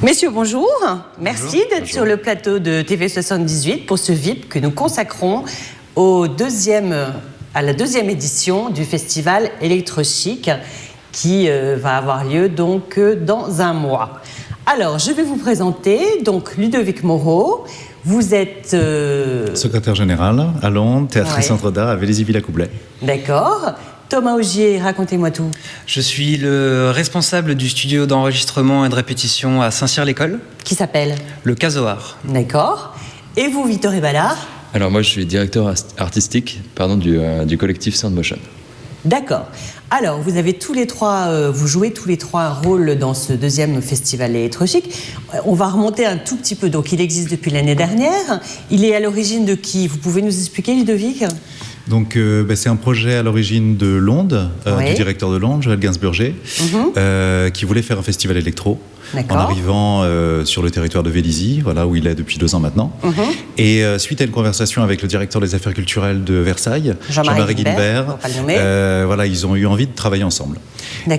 Messieurs, bonjour. Merci d'être sur le plateau de TV78 pour ce VIP que nous consacrons à la deuxième édition du festival Electrochic qui va avoir lieu donc dans un mois. Alors, je vais vous présenter donc Ludovic Moreau. Vous êtes secrétaire général à Londres, Théâtre et Centre d'Art à Vélizy-Villacoublay. D'accord. Thomas Augier, racontez-moi tout. Je suis le responsable du studio d'enregistrement et de répétition à Saint-Cyr-l'École. Qui s'appelle Le Casoar. D'accord. Et vous, Victor Ballard? Alors moi, je suis directeur artistique du collectif Sound Motion. D'accord. Alors, vous avez tous les trois, vous jouez tous les trois un rôle dans ce deuxième festival Electrochic. On va remonter un tout petit peu. Donc, il existe depuis l'année dernière. Il est à l'origine de qui? Vous pouvez nous expliquer, Ludovic? Donc, c'est un projet à l'origine de Londres, du directeur de Londres, Joël Gainsbourger, qui voulait faire un festival électro en arrivant sur le territoire de Vélizy, voilà, où il est depuis 2 ans maintenant. Et suite à une conversation avec le directeur des affaires culturelles de Versailles, Jean-Marie Guilbert, voilà, ils ont eu envie de travailler ensemble.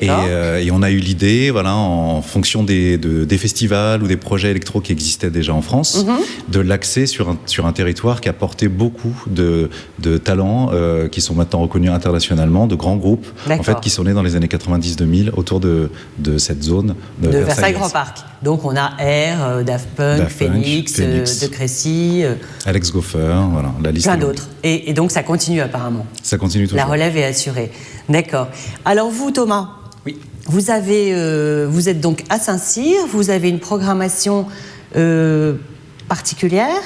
Et on a eu l'idée, voilà, en fonction des festivals ou des projets électro qui existaient déjà en France, de l'axer sur un territoire qui a porté beaucoup de talents qui sont maintenant reconnus internationalement, de grands groupes en fait, qui sont nés dans les années 90-2000 autour de cette zone de Versailles Grand Parc. Donc on a R, Daft Punk, Phoenix, De Crécy, Alex Goffer, voilà, la liste. Plein d'autres. Et donc ça continue apparemment. Ça continue toujours. La relève est assurée. D'accord. Alors vous, Thomas, oui. Vous êtes donc à Saint-Cyr, vous avez une programmation particulière.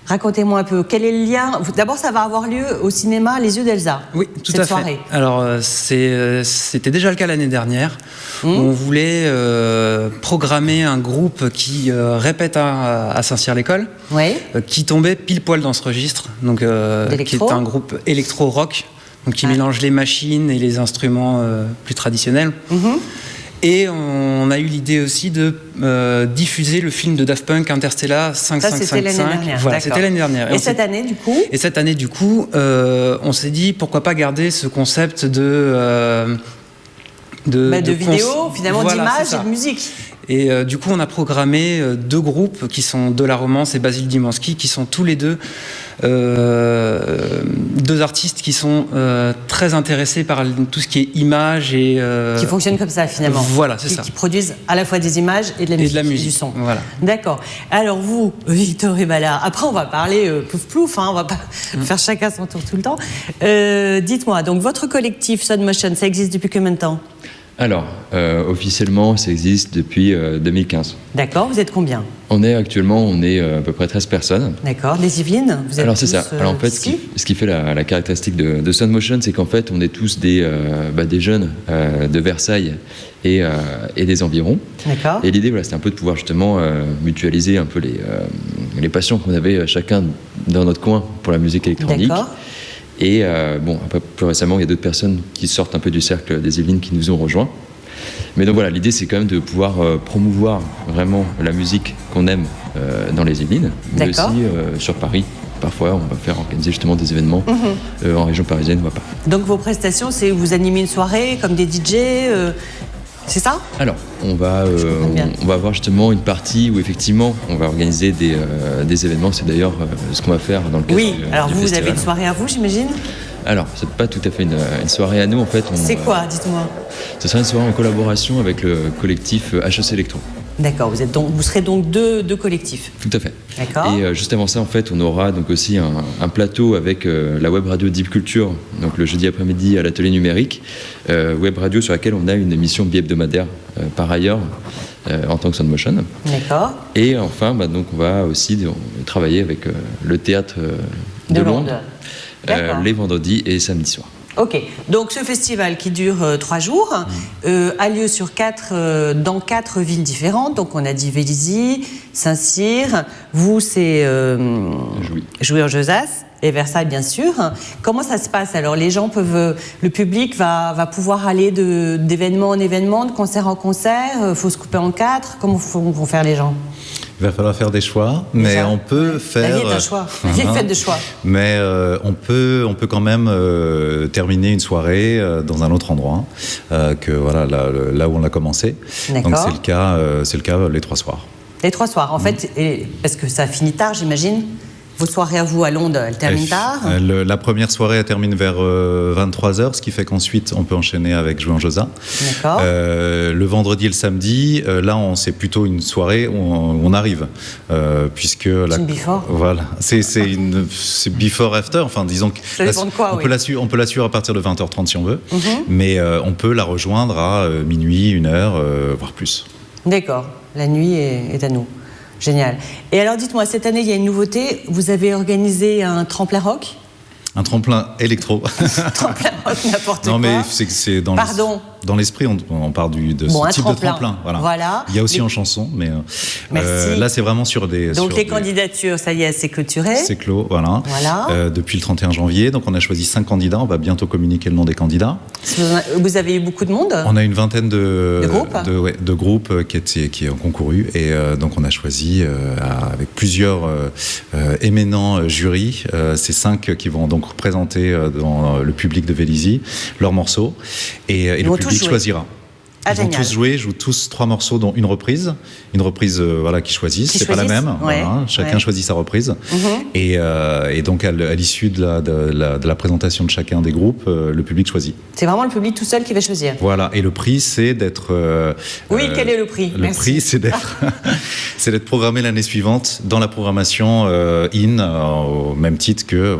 Racontez-moi un peu, quel est le lien? D'abord, ça va avoir lieu au cinéma Les Yeux d'Elsa. Oui, tout à fait. Soirée. Alors, c'était déjà le cas l'année dernière. On voulait programmer un groupe qui répète à Saint-Cyr-l'École, qui tombait pile poil dans ce registre, donc, qui est un groupe électro-rock, donc qui mélange les machines et les instruments plus traditionnels. Et on a eu l'idée aussi de diffuser le film de Daft Punk, Interstellar 5555. Ça, c'était l'année dernière. Voilà, c'était l'année dernière. Et cette année, du coup on s'est dit pourquoi pas garder ce concept de vidéo, finalement, voilà, d'image et de musique. Et du coup, on a programmé 2 groupes qui sont De La Romance et Basile Dimansky, qui sont tous les deux 2 artistes qui sont très intéressés par tout ce qui est image et qui fonctionnent comme ça finalement. Voilà, c'est ça. Qui produisent à la fois des images et de la musique, du son. Voilà. D'accord. Alors vous, Victor Ballard, après on va parler plouf, on va pas faire chacun son tour tout le temps. Dites-moi, donc votre collectif Sound Motion, ça existe depuis combien de temps? Alors, officiellement, ça existe depuis 2015. D'accord, vous êtes combien? On est à peu près 13 personnes. D'accord, des Yvelines? Vous êtes Alors c'est ça. Alors en fait, ce qui fait la caractéristique de Sound Motion, c'est qu'en fait, on est tous des jeunes de Versailles et des environs. D'accord. Et l'idée, voilà, c'était un peu de pouvoir justement mutualiser un peu les passions qu'on avait chacun dans notre coin pour la musique électronique. D'accord. Et après, plus récemment, il y a d'autres personnes qui sortent un peu du cercle des Yvelines qui nous ont rejoints. Mais donc voilà, l'idée c'est quand même de pouvoir promouvoir vraiment la musique qu'on aime dans les Yvelines, mais aussi sur Paris. Parfois, on va faire organiser justement des événements en région parisienne ou à Paris. Donc vos prestations, c'est vous animez une soirée comme des DJ c'est ça? Alors, on va avoir justement une partie où effectivement on va organiser des événements. C'est d'ailleurs ce qu'on va faire dans le cadre du alors vous festival. Avez une soirée à vous, j'imagine? Alors, c'est pas tout à fait une soirée à nous en fait. C'est quoi, dites-moi? Ce sera une soirée en collaboration avec le collectif HEC Electro. D'accord, vous serez donc deux collectifs. Tout à fait. D'accord. Et juste avant ça, en fait, on aura donc aussi un plateau avec la web radio Deep Culture, donc le jeudi après-midi à l'atelier numérique, web radio sur laquelle on a une émission bi-hebdomadaire par ailleurs en tant que Sound Motion. D'accord. Et enfin, donc on va aussi travailler avec le théâtre de Londres les vendredis et samedis soirs. Ok, donc ce festival qui dure 3 jours a lieu dans 4 villes différentes. Donc on a dit Vélizy, Saint-Cyr, vous c'est Jouy-en-Josas et Versailles bien sûr. Comment ça se passe alors? Les gens le public va pouvoir aller d'événement en événement, de concert en concert. Faut se couper en 4. Comment vont faire les gens? Il va falloir faire des choix, mais on peut faire... La vie est un choix, la vie est faite de choix. Mais on peut quand même terminer une soirée dans un autre endroit, là où on a commencé. Donc c'est le cas les 3 soirs. Les 3 soirs, en fait, parce que ça finit tard, j'imagine. Vos soirées à vous à Londres, elles terminent tard? La première soirée, elle termine vers 23h, ce qui fait qu'ensuite, on peut enchaîner avec Jouer en Josas. D'accord. Le vendredi et le samedi, là, c'est plutôt une soirée où on arrive. Puisque c'est une before. Voilà. C'est before, after. Enfin, disons que ça dépend de quoi, on peut la suivre à partir de 20h30 si on veut. Mais on peut la rejoindre à minuit, 1h, voire plus. D'accord. La nuit est à nous. Génial. Et alors dites-moi, cette année il y a une nouveauté, vous avez organisé un tremplin rock? Un tremplin électro. Tremplin rock, n'importe quoi. Non mais c'est dans l'esprit, on part de ce type de tremplin. Voilà. Il y a aussi en chanson, mais là c'est vraiment sur des... Donc les candidatures, ça y est, c'est clôturé. C'est clos, voilà. Depuis le 31 janvier, donc on a choisi 5 candidats, on va bientôt communiquer le nom des candidats. Vous avez eu beaucoup de monde? On a une vingtaine de groupes qui ont concouru, et donc on a choisi avec plusieurs éminents jurys, ces 5 qui vont donc présenter dans le public de Vélizy leurs morceaux, et le public choisira. Ils vont tous jouer, jouent tous 3 morceaux, dont une reprise qu'ils choisissent. C'est pas la même. Chacun choisit sa reprise. Et donc à l'issue de la présentation de chacun des groupes, le public choisit. C'est vraiment le public tout seul qui va choisir. Voilà. Et le prix, c'est d'être. Quel est le prix? Le prix, c'est d'être programmé l'année suivante dans la programmation au même titre que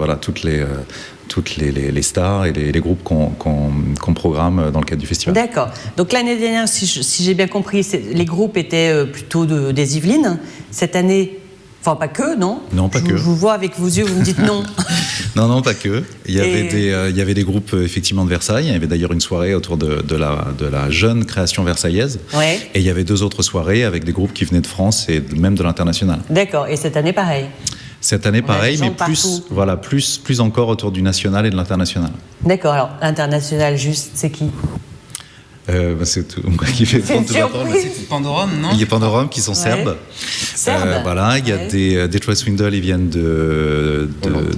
toutes les stars et les groupes qu'on programme dans le cadre du festival. D'accord. Donc l'année dernière, si j'ai bien compris, les groupes étaient plutôt des Yvelines. Cette année, enfin pas que, non? Non, pas que. Je vous vois avec vos yeux, vous me dites non. Non, pas que. Il y avait des groupes effectivement de Versailles. Il y avait d'ailleurs une soirée autour de la jeune création versaillaise. Ouais. Et il y avait 2 autres soirées avec des groupes qui venaient de France et même de l'international. D'accord. Et cette année, pareil? Cette année, pareil, mais plus encore autour du national et de l'international. D'accord. Alors, l'international, juste, c'est qui? C'est tout. Moi qui fais prendre la parole. C'est Pandorum, non? Il y a Pandorum qui sont serbes. Voilà, il y a des Detroit Swindle, ils viennent de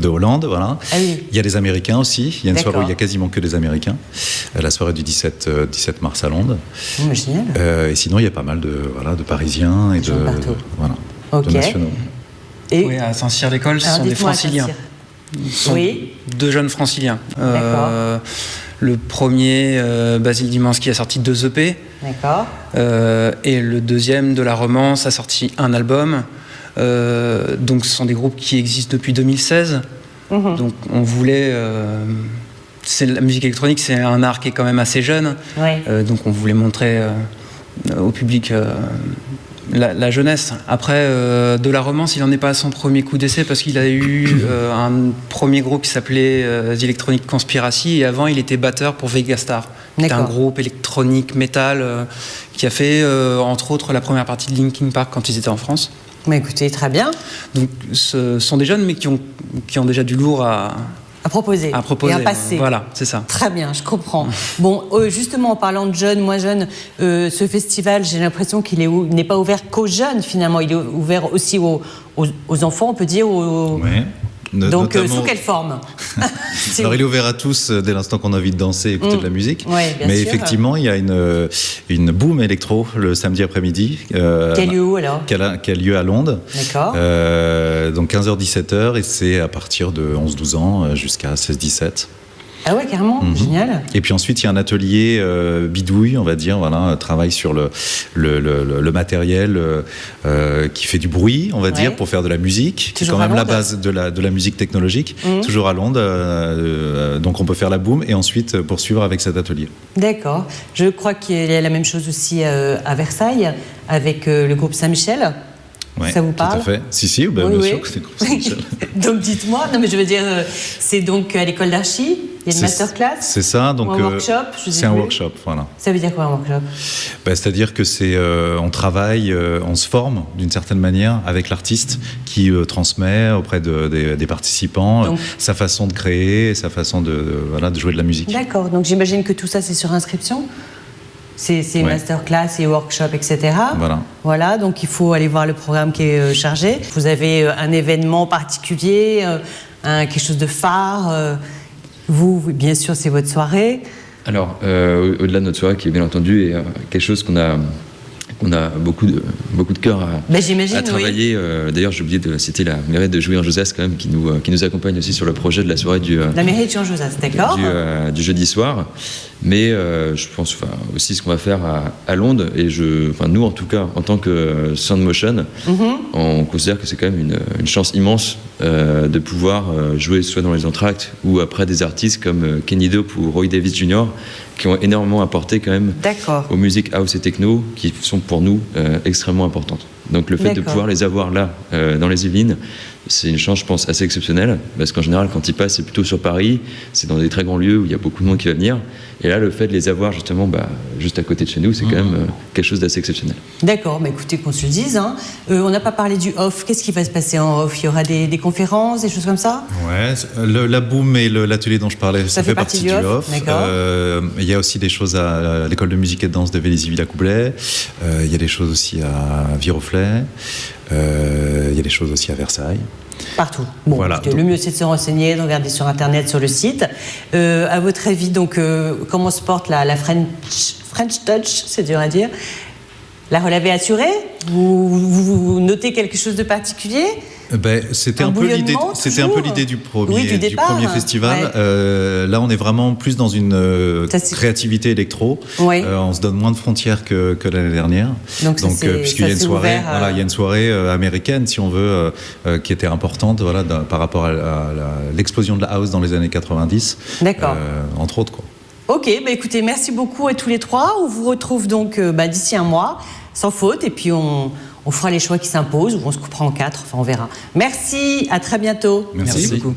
Hollande. Voilà. Ah oui. Il y a des Américains aussi. Il y a une soirée où il y a quasiment que des Américains. La soirée du 17 mars à Londres. Génial. Et sinon, il y a pas mal de Parisiens et de nationaux. Oui, à Saint-Cyr-l'École, ce sont des franciliens. Oui. 2 jeunes franciliens. D'accord. Le premier, Basile Dimans, qui a sorti 2 EP. D'accord. Et le deuxième, De la Romance, a sorti un album. Donc ce sont des groupes qui existent depuis 2016. Donc on voulait... la musique électronique, c'est un art qui est quand même assez jeune. Ouais. Donc on voulait montrer au public... La jeunesse. Après, De la Romance, il n'en est pas à son premier coup d'essai parce qu'il a eu un premier groupe qui s'appelait The Electronic Conspiracy, et avant il était batteur pour Vegastar. C'était un groupe électronique métal qui a fait entre autres la première partie de Linkin Park quand ils étaient en France. Mais écoutez, très bien. Donc ce sont des jeunes mais qui ont déjà du lourd à proposer et à passer. Voilà, c'est ça. Très bien, je comprends. Bon, justement, en parlant de jeunes, moins jeunes, ce festival, j'ai l'impression qu'il n'est pas ouvert qu'aux jeunes, finalement. Il est ouvert aussi aux enfants, on peut dire. Oui. Donc, sous quelle forme? Alors, il est ouvert à tous dès l'instant qu'on a envie de danser et écouter de la musique. Ouais, mais sûr. Effectivement, il y a une boom électro le samedi après-midi. Qui a lieu où alors? Qui a lieu à Londres. D'accord. Donc 15h-17h, et c'est à partir de 11-12 ans jusqu'à 16-17. Ah ouais, carrément, génial. Et puis ensuite, il y a un atelier bidouille, on va dire, voilà, travail sur le matériel qui fait du bruit, on va dire, pour faire de la musique, qui est quand même la base de la musique technologique, toujours à Londres. Donc on peut faire la boom et ensuite poursuivre avec cet atelier. D'accord. Je crois qu'il y a la même chose aussi à Versailles, avec le groupe Saint-Michel. Ouais, ça vous parle? Tout à fait. Si, oui, bien oui. sûr que c'est comme ça. Donc dites-moi, non mais je veux dire, c'est donc à l'école d'archi, il y a une masterclass? C'est ça, donc un workshop, c'est un workshop, voilà. Ça veut dire quoi un workshop? C'est-à-dire que on travaille, on se forme d'une certaine manière avec l'artiste qui transmet auprès des participants donc, sa façon de créer, sa façon de jouer de la musique. D'accord, donc j'imagine que tout ça c'est sur inscription? C'est masterclass et workshop, etc. Voilà, donc il faut aller voir le programme qui est chargé. Vous avez un événement particulier, quelque chose de phare. Vous, bien sûr, c'est votre soirée. Alors, au-delà de notre soirée, qui est bien entendu est quelque chose qu'on a beaucoup de cœur à travailler. Oui. D'ailleurs, j'ai oublié de citer la mairie de Jouy-en-Josas quand même, qui nous accompagne aussi sur le projet de la soirée la mairie de Jouy-en-Josas, d'accord. Du jeudi soir. Mais je pense aussi ce qu'on va faire à Londres, et nous en tout cas, en tant que Sound Motion, on considère que c'est quand même une chance immense de pouvoir jouer soit dans les entractes ou après des artistes comme Kenny Dope ou Roy Davis Jr., qui ont énormément apporté quand même aux musiques house et techno, qui sont pour nous extrêmement importantes. Donc le fait de pouvoir les avoir là, dans les Yvelines, c'est une chance, je pense, assez exceptionnelle, parce qu'en général, quand ils passent, c'est plutôt sur Paris, c'est dans des très grands lieux où il y a beaucoup de monde qui va venir. Et là, le fait de les avoir justement juste à côté de chez nous, c'est quand même quelque chose d'assez exceptionnel. D'accord, écoutez, qu'on se le dise. Hein. On n'a pas parlé du off. Qu'est-ce qui va se passer en off? Il y aura des conférences, des choses comme ça? Ouais, la boom et l'atelier dont je parlais, ça fait partie du off. Il y a aussi des choses à l'école de musique et de danse de Vélizy-Villacoublay. Il y a des choses aussi à Viroflay. Il y a des choses aussi à Versailles. Partout. Bon, voilà. Le mieux c'est de se renseigner, de regarder sur internet, sur le site. À votre avis, donc, comment se porte la French Touch, c'est dur à dire. La relève est assurée? Vous notez quelque chose de particulier? C'était un peu l'idée du premier festival. Ouais. Là, on est vraiment plus dans une créativité électro. Ouais. On se donne moins de frontières que l'année dernière. Donc puisqu'il y a une soirée, il y a une soirée américaine, si on veut, qui était importante, par rapport à l'explosion de la house dans les années 90. D'accord. Entre autres, quoi. Ok, écoutez, merci beaucoup à tous les trois. On vous retrouve donc d'ici un mois, sans faute, et puis on fera les choix qui s'imposent, ou on se coupera en 4, on verra. Merci, à très bientôt. Merci beaucoup.